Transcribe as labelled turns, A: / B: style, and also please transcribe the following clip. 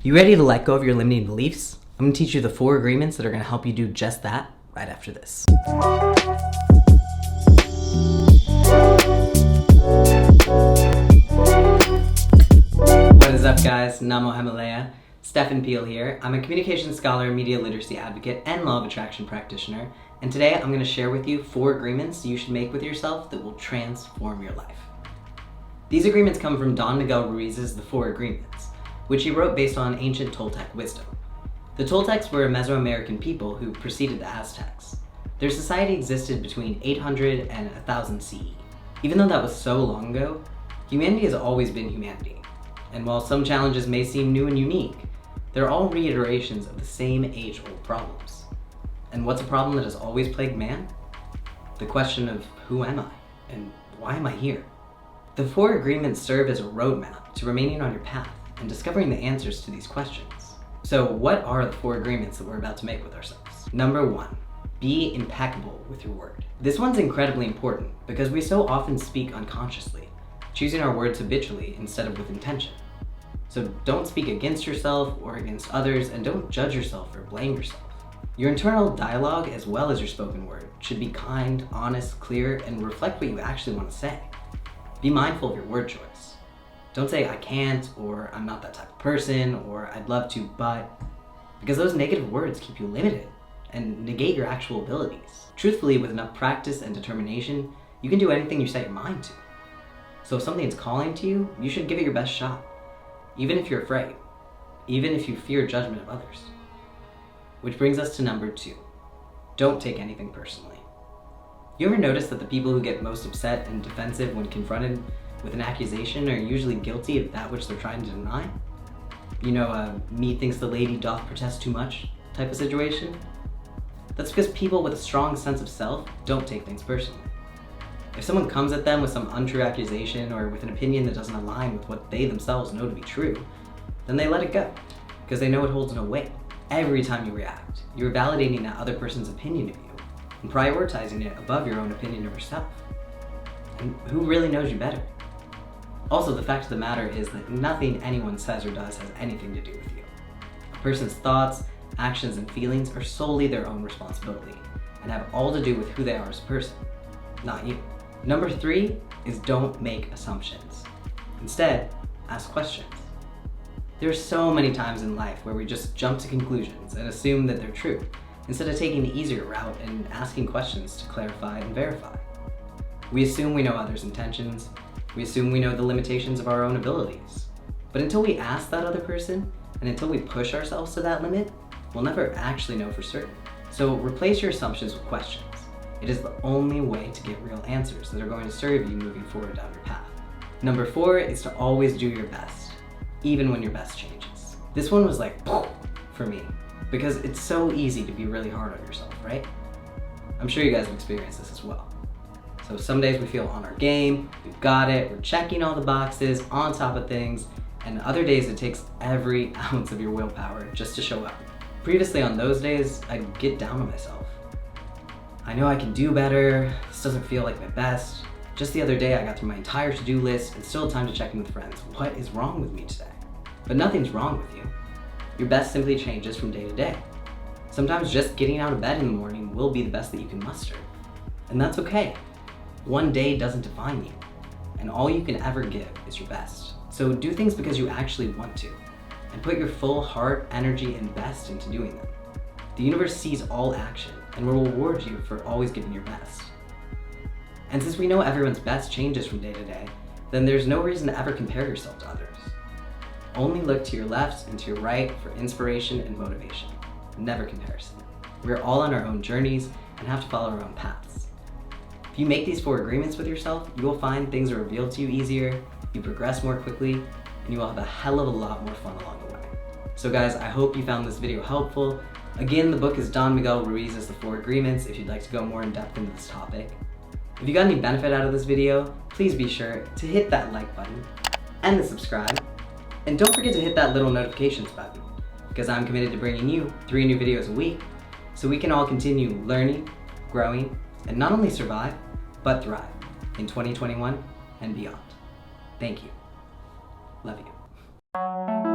A: You ready to let go of your limiting beliefs? I'm going to teach you the 4 agreements that are going to help you do just that right after this. What is up, guys? Namo Himalaya. Stephan Piel here. I'm a communications scholar, media literacy advocate, and law of attraction practitioner. And today I'm going to share with you 4 agreements you should make with yourself that will transform your life. These agreements come from Miguel Ruiz's The 4 Agreements, which he wrote based on ancient Toltec wisdom. The Toltecs were a Mesoamerican people who preceded the Aztecs. Their society existed between 800 and 1000 CE. Even though that was so long ago, humanity has always been humanity. And while some challenges may seem new and unique, they're all reiterations of the same age-old problems. And what's a problem that has always plagued man? The question of who am I and why am I here? The 4 agreements serve as a roadmap to remaining on your path and discovering the answers to these questions. So what are the 4 agreements that we're about to make with ourselves? Number 1, be impeccable with your word. This one's incredibly important because we so often speak unconsciously, choosing our words habitually instead of with intention. So don't speak against yourself or against others, and don't judge yourself or blame yourself. Your internal dialogue, as well as your spoken word, should be kind, honest, clear, and reflect what you actually want to say. Be mindful of your word choice. Don't say I can't, or I'm not that type of person, or I'd love to, but, because those negative words keep you limited and negate your actual abilities. Truthfully, with enough practice and determination, you can do anything you set your mind to. So if something's calling to you, you should give it your best shot, even if you're afraid, even if you fear judgment of others. Which brings us to number 2, don't take anything personally. You ever notice that the people who get most upset and defensive when confronted with an accusation are usually guilty of that which they're trying to deny? You know, me thinks the lady doth protest too much type of situation? That's because people with a strong sense of self don't take things personally. If someone comes at them with some untrue accusation or with an opinion that doesn't align with what they themselves know to be true, then they let it go, because they know it holds no weight. Every time you react, you're validating that other person's opinion of you and prioritizing it above your own opinion of yourself. And who really knows you better? Also, the fact of the matter is that nothing anyone says or does has anything to do with you. A person's thoughts, actions, and feelings are solely their own responsibility and have all to do with who they are as a person, not you. Number 3 is don't make assumptions. Instead, ask questions. There are so many times in life where we just jump to conclusions and assume that they're true, instead of taking the easier route and asking questions to clarify and verify. We assume we know others' intentions. We assume we know the limitations of our own abilities. But until we ask that other person, and until we push ourselves to that limit, we'll never actually know for certain. So replace your assumptions with questions. It is the only way to get real answers that are going to serve you moving forward down your path. Number 4 is to always do your best, even when your best changes. This one was like, for me, because it's so easy to be really hard on yourself, right? I'm sure you guys have experienced this as well. So some days we feel on our game, we've got it, we're checking all the boxes, on top of things, and other days it takes every ounce of your willpower just to show up. Previously on those days, I'd get down on myself. I know I can do better, this doesn't feel like my best. Just the other day I got through my entire to-do list and still had time to check in with friends. What is wrong with me today? But nothing's wrong with you. Your best simply changes from day to day. Sometimes just getting out of bed in the morning will be the best that you can muster. And that's okay. One day doesn't define you, and all you can ever give is your best. So do things because you actually want to, and put your full heart, energy, and best into doing them. The universe sees all action and will reward you for always giving your best. And since we know everyone's best changes from day to day, then there's no reason to ever compare yourself to others. Only look to your left and to your right for inspiration and motivation, never comparison. We're all on our own journeys and have to follow our own paths. If you make these 4 agreements with yourself, you will find things are revealed to you easier, you progress more quickly, and you will have a hell of a lot more fun along the way. So guys, I hope you found this video helpful. Again, the book is Miguel Ruiz's The 4 Agreements if you'd like to go more in depth into this topic. If you got any benefit out of this video, please be sure to hit that like button and the subscribe. And don't forget to hit that little notifications button, because I'm committed to bringing you 3 new videos a week so we can all continue learning, growing, and not only survive, but thrive in 2021 and beyond. Thank you. Love you.